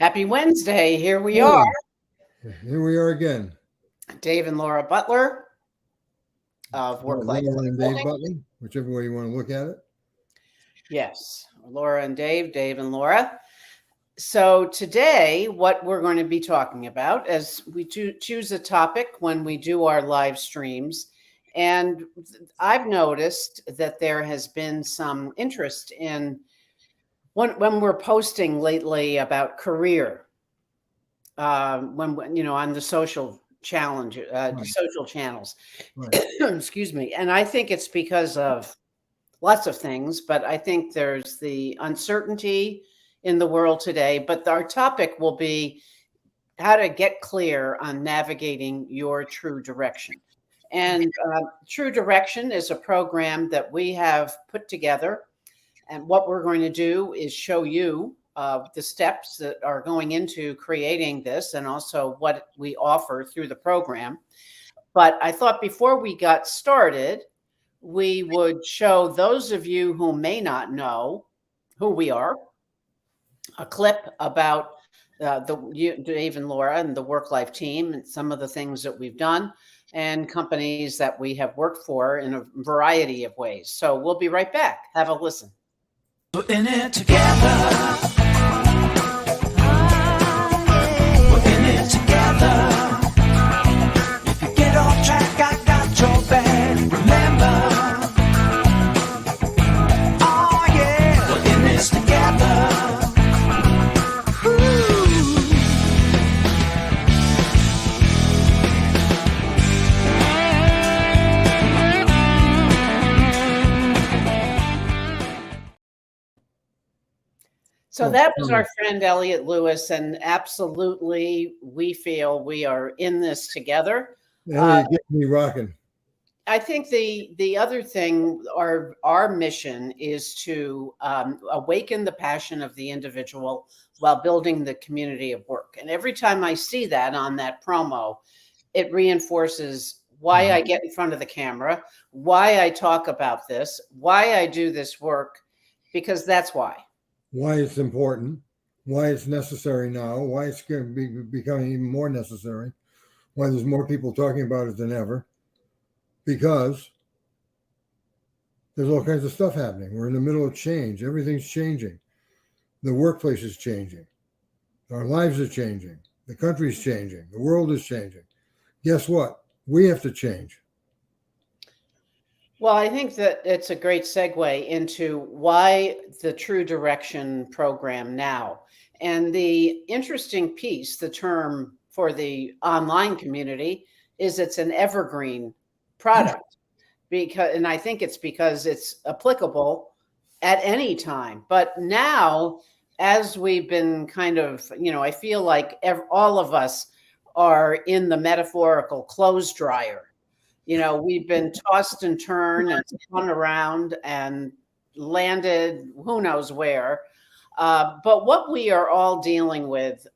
Happy Wednesday. Here we are. Hey, here we are again. Dave and Laura Butler of WorkLife Laura and Dave Consulting. Butler, whichever way you want to look at it. Yes, Laura and Dave, Dave and Laura. So today, what we're going to be talking about as we choose a topic when we do our live streams. And I've noticed that there has been some interest in when we're posting lately about career, when on the Right, social channels. right. Excuse me. And I think it's because of lots of things, but I think there's the uncertainty in the world today. But our topic will be how to get clear on navigating your true direction. And True Direction is a program that we have put together. And what we're going to do is show you the steps that are going into creating this and also what we offer through the program. But I thought before we got started, we would show those of you who may not know who we are a clip about Dave and Laura and the Work Life team and some of the things that we've done and companies that we have worked for in a variety of ways. So we'll be right back. Have a listen. We're in it together. We're in it together. If you get off track, I got your back. Remember, oh yeah, we're in this together. So that was our friend Elliot Lewis, and absolutely, we feel we are in this together. Elliot, get me rocking. I think the other thing, our mission is to awaken the passion of the individual while building the community of work. And every time I see that on that promo, it reinforces why I get in front of the camera, why I talk about this, why I do this work, because that's why. Why it's important, why it's necessary now, why it's going to be becoming even more necessary, why there's more people talking about it than ever, because there's all kinds of stuff happening. We're in the middle of change. Everything's changing. The workplace is changing. Our lives are changing. The country's changing. The world is changing. Guess what? We have to change. Well, I think that it's a great segue into why the True Direction program now. And the interesting piece, the term for the online community, is it's an evergreen product. And I think it's because it's applicable at any time. But now, as we've been kind of, I feel like all of us are in the metaphorical clothes dryer. We've been tossed and turned and spun around and landed who knows where. But what we are all dealing with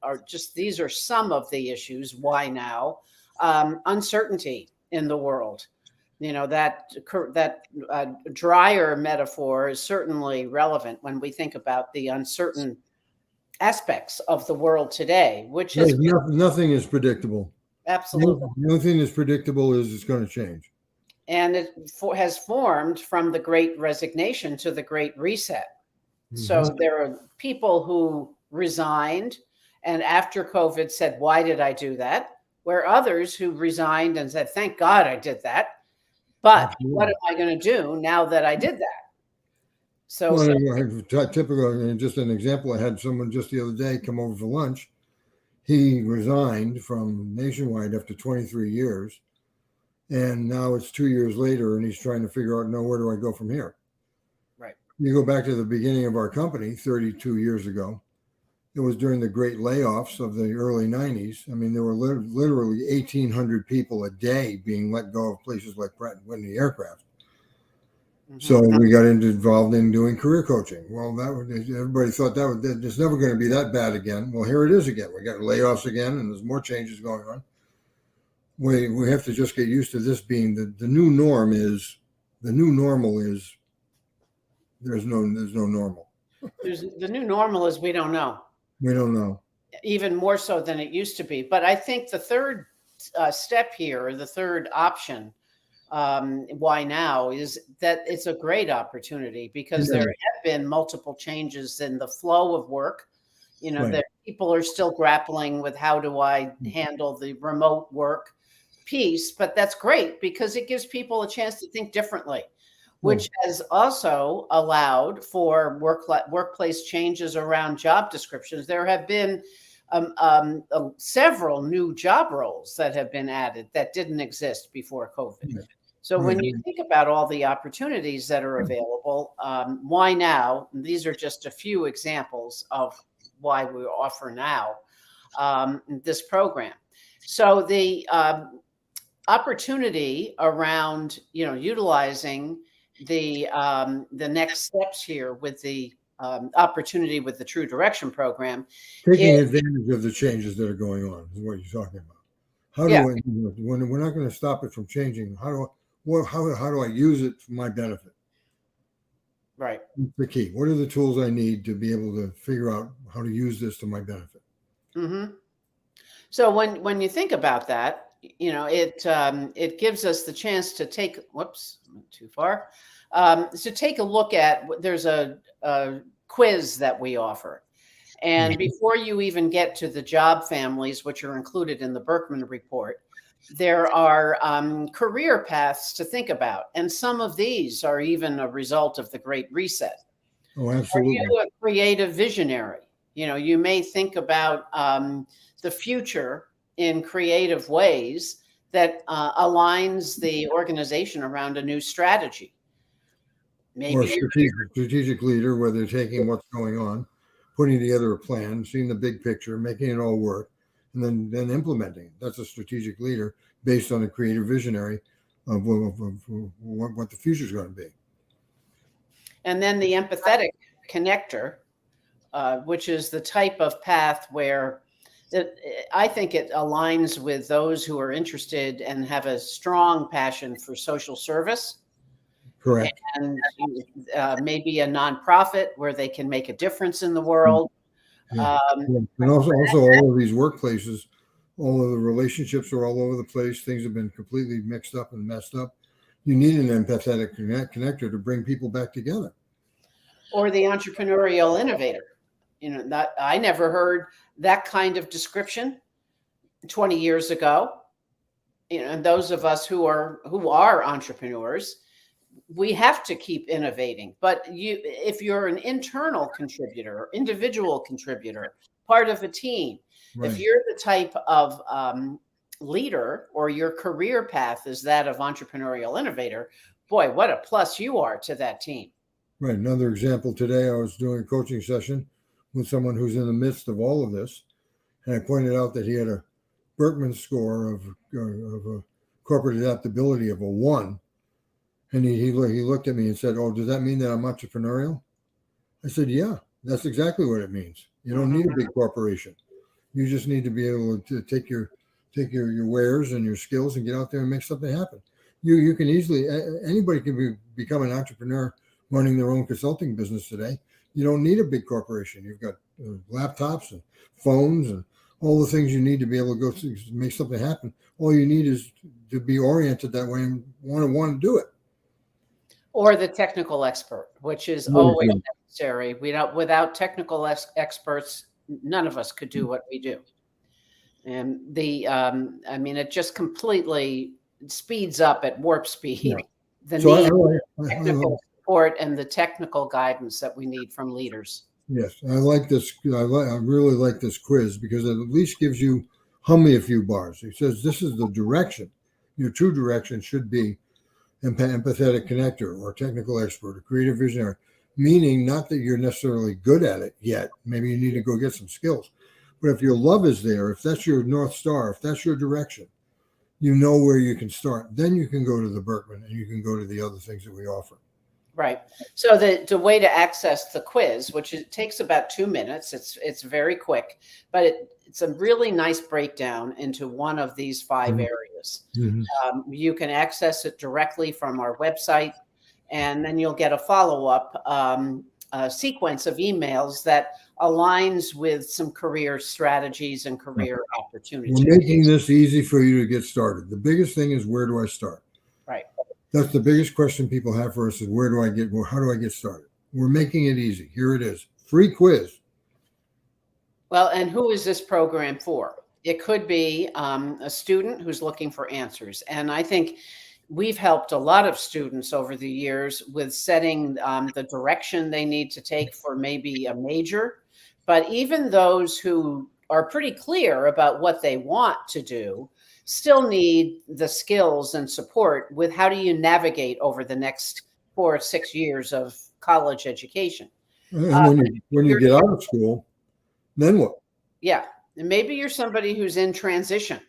these are some of the issues. Why now? Uncertainty in the world. That dryer metaphor is certainly relevant when we think about the uncertain aspects of the world today, which is Nothing is predictable. absolutely. The only thing that's predictable is it's going to change. And it has formed from the Great Resignation to the Great Reset. So there are people who resigned and after COVID said, why did I do that? Where others who resigned and said, thank God I did that. But what am I going to do now that I did that? Typical, just an example, I had someone just the other day come over for lunch. He resigned from Nationwide after 23 years. And now it's 2 years later, and he's trying to figure out, where do I go from here? Right. You go back to the beginning of our company 32 years ago. It was during the great layoffs of the early 90s. I mean, there were literally 1,800 people a day being let go of places like Pratt & Whitney Aircraft. So we got involved in doing career coaching. Well, everybody thought that it's never going to be that bad again. Well, here it is again. We got layoffs again, and there's more changes going on. We have to just get used to this being the new norm. The new normal is there's no normal. The new normal is we don't know. We don't know. even more so than it used to be. But I think the third step here, or the third option, why now, is that it's a great opportunity because there have been multiple changes in the flow of work. Right. That people are still grappling with how do I handle the remote work piece, but that's great because it gives people a chance to think differently, which has also allowed for workplace changes around job descriptions. There have been several new job roles that have been added that didn't exist before COVID. So when you think about all the opportunities that are available, why now? These are just a few examples of why we offer now this program. So the opportunity around utilizing the next steps here with the opportunity with the True Direction program, taking advantage of the changes that are going on is what you're talking about. How do I, when we're not going to stop it from changing, how do I use it for my benefit? Right. That's the key. What are the tools I need to be able to figure out how to use this to my benefit? Mm-hmm. So when you think about that, it gives us the chance to take. Whoops, too far. So take a look at. There's a quiz that we offer, and before you even get to the job families, which are included in the Birkman report, there are career paths to think about, and some of these are even a result of the Great Reset. Oh, absolutely. Are you a creative visionary? You may think about the future in creative ways that aligns the organization around a new strategy. Maybe or strategic leader, where they're taking what's going on, putting together a plan, seeing the big picture, making it all work, and then implementing it. That's a strategic leader based on a creative visionary of what the future is going to be. And then the empathetic connector, which is the type of path where I think it aligns with those who are interested and have a strong passion for social service. Correct. And maybe a nonprofit where they can make a difference in the world. And also all of these workplaces, all of the relationships are all over the place. Things have been completely mixed up and messed up. You need an empathetic connector to bring people back together. Or the entrepreneurial innovator. That I never heard that kind of description 20 years ago. And those of us who are entrepreneurs, we have to keep innovating. But if you're an internal contributor, individual contributor, part of a team, Right. If you're the type of leader, or your career path is that of entrepreneurial innovator, boy, what a plus you are to that team. Right. Another example today, I was doing a coaching session with someone who's in the midst of all of this, and I pointed out that he had a Birkman score of a corporate adaptability of a 1. And he looked at me and said, "Oh, does that mean that I'm entrepreneurial?" I said, "Yeah, that's exactly what it means. You don't need a big corporation. You just need to be able to take your wares and your skills and get out there and make something happen. You can easily, anybody can become an entrepreneur running their own consulting business today. You don't need a big corporation. You've got laptops and phones and all the things you need to be able to go through, make something happen. All you need is to be oriented that way and want to do it." Or the technical expert, which is always necessary. Without technical experts, none of us could do what we do. And it just completely speeds up at warp speed the need for technical support and the technical guidance that we need from leaders. Yes, I like this. I really like this quiz because it at least gives you me a few bars. It says this is the direction. Your true direction should be empathetic connector or technical expert or creative visionary, meaning not that you're necessarily good at it yet. Maybe you need to go get some skills. But if your love is there, if that's your North Star, if that's your direction, you know where you can start. Then you can go to the Birkman and you can go to the other things that we offer. Right. So the way to access the quiz, which takes about 2 minutes, it's very quick, but it's a really nice breakdown into one of these 5 areas. Mm-hmm. You can access it directly from our website, and then you'll get a follow-up sequence of emails that aligns with some career strategies and career opportunities. We're making this easy for you to get started. The biggest thing is, where do I start? Right. That's the biggest question people have for us is, how do I get started? We're making it easy. Here it is. Free quiz. Well, and who is this program for? It could be a student who's looking for answers. And I think we've helped a lot of students over the years with setting the direction they need to take for maybe a major. But even those who are pretty clear about what they want to do still need the skills and support with how do you navigate over the next 4 or 6 years of college education. And when you get out of school, then what? Yeah. And maybe you're somebody who's in transition.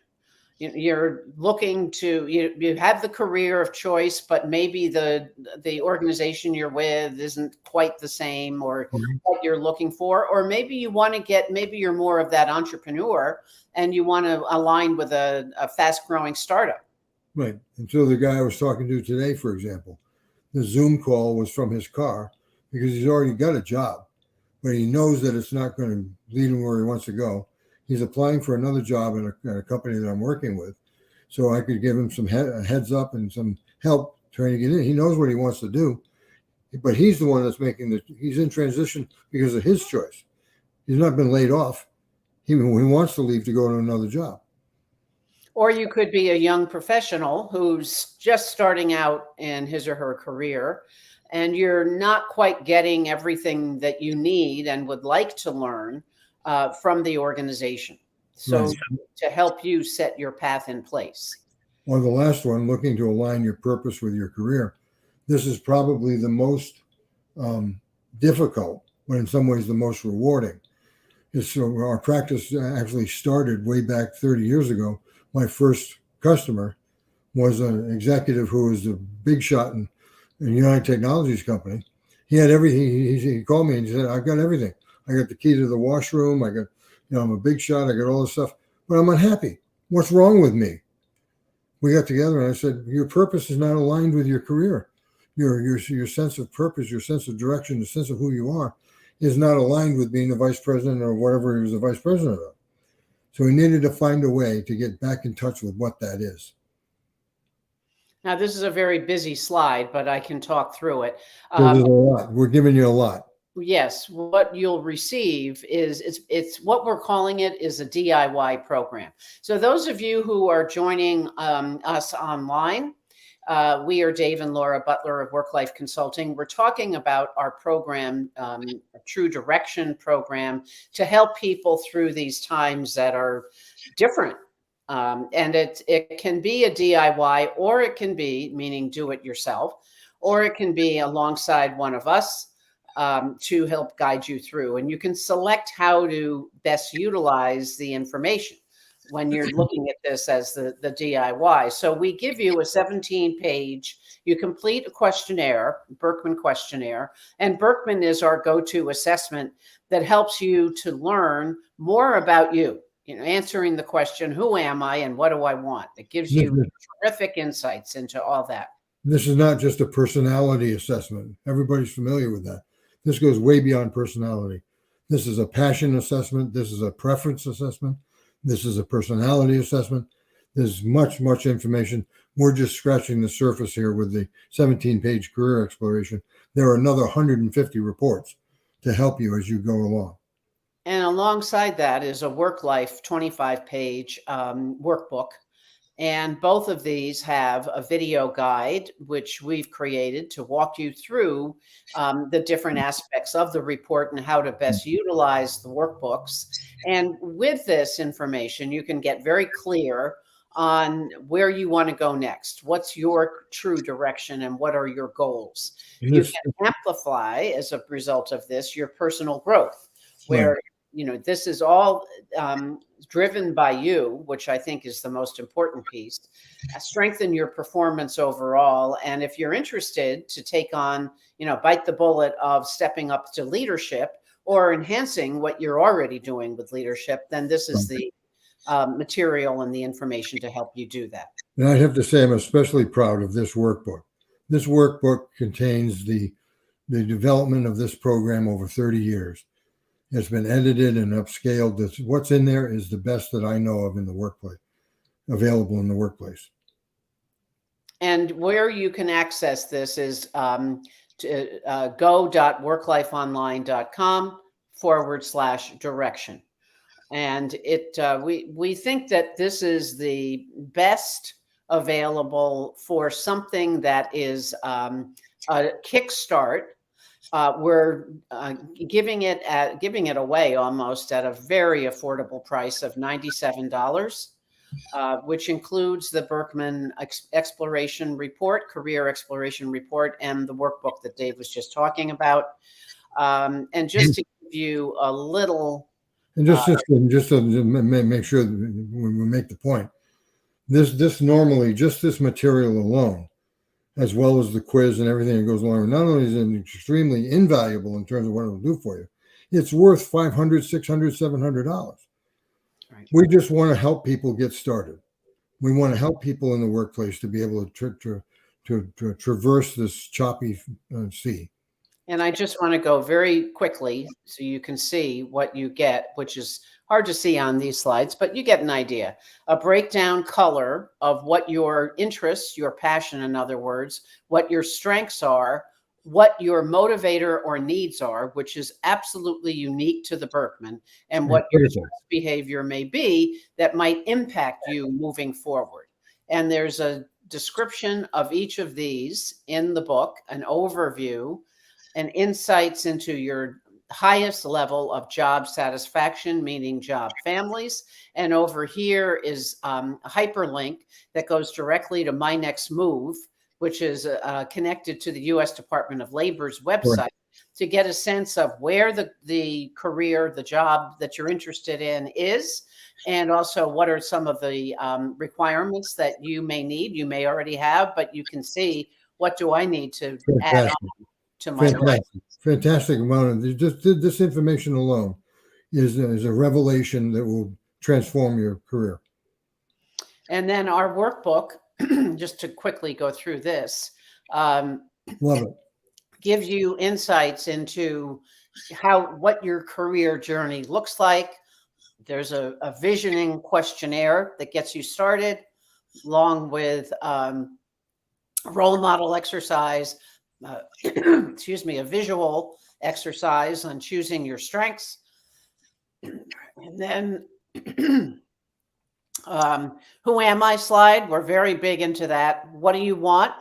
You're looking to, you have the career of choice, but maybe the organization you're with isn't quite the same or what you're looking for. Or maybe you want to maybe you're more of that entrepreneur and you want to align with a fast growing startup. Right. And so the guy I was talking to today, for example, the Zoom call was from his car because he's already got a job, but he knows that it's not going to lead him where he wants to go. He's applying for another job in a company that I'm working with. So I could give him some heads up and some help trying to get in. He knows what he wants to do, but he's the one that's he's in transition because of his choice. He's not been laid off. He wants to leave to go to another job. Or you could be a young professional who's just starting out in his or her career, and you're not quite getting everything that you need and would like to learn from the organization. So Right. to help you set your path in place. Or the last one, looking to align your purpose with your career. This is probably the most difficult, but in some ways the most rewarding. So our practice actually started way back 30 years ago. My first customer was an executive who was a big shot in United Technologies company. He had everything. He called me and he said, "I've got everything. I got the key to the washroom. I'm a big shot. I got all this stuff, but I'm unhappy. What's wrong with me?" We got together and I said, "Your purpose is not aligned with your career. Your sense of purpose, your sense of direction, the sense of who you are is not aligned with being the vice president or whatever he was the vice president of." So we needed to find a way to get back in touch with what that is. Now, this is a very busy slide, but I can talk through it. There's a lot. We're giving you a lot. Yes, what you'll receive is it's what we're calling it is a DIY program. So those of you who are joining us online, we are Dave and Laura Butler of WorkLife Consulting. We're talking about our program, a True Direction program, to help people through these times that are different. And it can be a DIY, or it can be, meaning do it yourself, or it can be alongside one of us to help guide you through. And you can select how to best utilize the information when you're looking at this as the DIY. So we give you a 17-page, you complete a questionnaire, Birkman questionnaire, and Birkman is our go-to assessment that helps you to learn more about you, answering the question, who am I and what do I want? It gives you terrific insights into all that. This is not just a personality assessment. Everybody's familiar with that. This goes way beyond personality. This is a passion assessment. This is a preference assessment. This is a personality assessment. There's much, much information. We're just scratching the surface here with the 17-page career exploration. There are another 150 reports to help you as you go along. And alongside that is a WorkLife 25-page workbook. And both of these have a video guide, which we've created to walk you through the different aspects of the report and how to best utilize the workbooks. And with this information, you can get very clear on where you want to go next. What's your true direction and what are your goals? You can amplify, as a result of this, your personal growth, where this is all driven by you, which I think is the most important piece. Strengthen your performance overall. And if you're interested to take on, bite the bullet of stepping up to leadership or enhancing what you're already doing with leadership, then this is the material and the information to help you do that. And I have to say, I'm especially proud of this workbook. This workbook contains the development of this program over 30 years. It's been edited and upscaled. What's in there is the best that I know of in the workplace, available in the workplace. And where you can access this is go.worklifeonline.com/direction. And we think that this is the best available for something that is a kickstart. We're giving it away almost at a very affordable price of $97. Which includes the Birkman Exploration Report, Career Exploration Report, and the workbook that Dave was just talking about. And just to give you a little, and just to make sure that when we make the point, this normally, just this material alone, as well as the quiz and everything that goes along, not only is it extremely invaluable in terms of what it'll do for you, it's worth $500, $600, $700. Right. We just want to help people get started. We want to help people in the workplace to be able to traverse this choppy sea. And I just want to go very quickly so you can see what you get, which is hard to see on these slides, but you get an idea. A breakdown color of what your interests, your passion, in other words, what your strengths are, what your motivator or needs are, which is absolutely unique to the Birkman, and what your behavior may be that might impact you moving forward. And there's a description of each of these in the book, an overview, and insights into your highest level of job satisfaction, meaning job families. And over here is a hyperlink that goes directly to My Next Move, which is connected to the U.S. Department of Labor's website, to get a sense of where the career, the job that you're interested in is, and also what are some of the requirements that you may need. You may already have, but you can see, what do I need to add on to my life? Fantastic amount of just this information alone is a revelation that will transform your career. And then our workbook, just to quickly go through this, Love it. Gives you insights into what your career journey looks like. There's a visioning questionnaire that gets you started, along with role model exercise, excuse me, a visual exercise on choosing your strengths. And then who am I slide. We're very big into that. What do you want?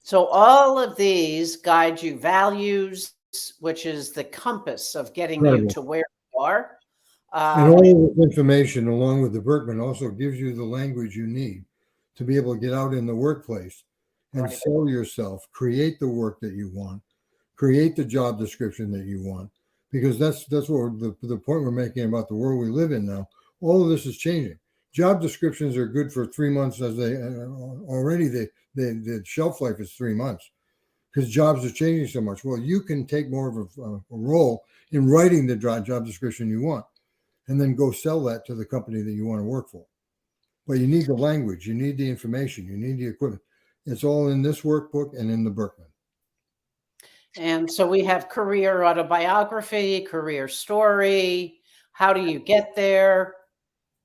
So all of these guide you. Values, which is the compass of getting you to where you are. And all of this information, along with the Birkman, also gives you the language you need to be able to get out in the workplace and sell yourself, create the work that you want, create the job description that you want, because that's what the point we're making about the world we live in now. All of this is changing. Job descriptions are good for 3 months, as they already the shelf life is 3 months, because jobs are changing so much. Well, you can take more of a role in writing the job description you want, and then go sell that to the company that you want to work for. But you need the language, you need the information, you need the equipment. It's all in this workbook and in the Birkman. And so we have career autobiography, career story. How do you get there?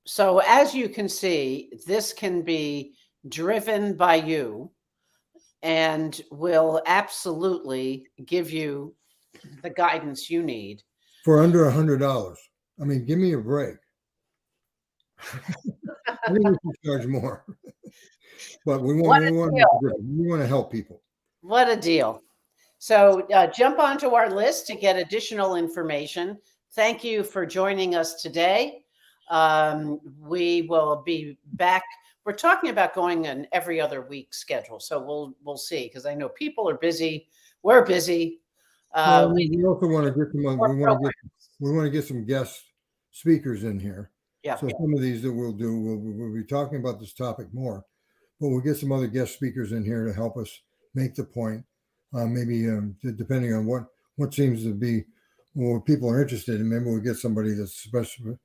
So as you can see, this can be driven by you and will absolutely give you the guidance you need. For under $100. I mean, give me a break. We can charge more. But we want to help people. What a deal. So jump onto our list to get additional information. Thank you for joining us today. We will be back. We're talking about going an every other week schedule. So we'll see, because I know people are busy. We're busy. We also want to get we want to get some guest speakers in here. Yeah. So some of these that we'll do, we'll be talking about this topic more, but we'll get some other guest speakers in here to help us make the point. Maybe depending on what seems to be what people are interested in, maybe we'll get somebody that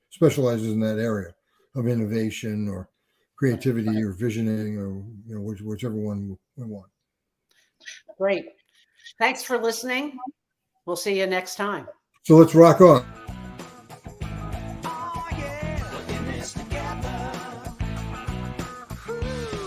specializes in that area of innovation or creativity or visioning, or whichever one we want. Great. Thanks for listening. We'll see you next time. So let's rock on.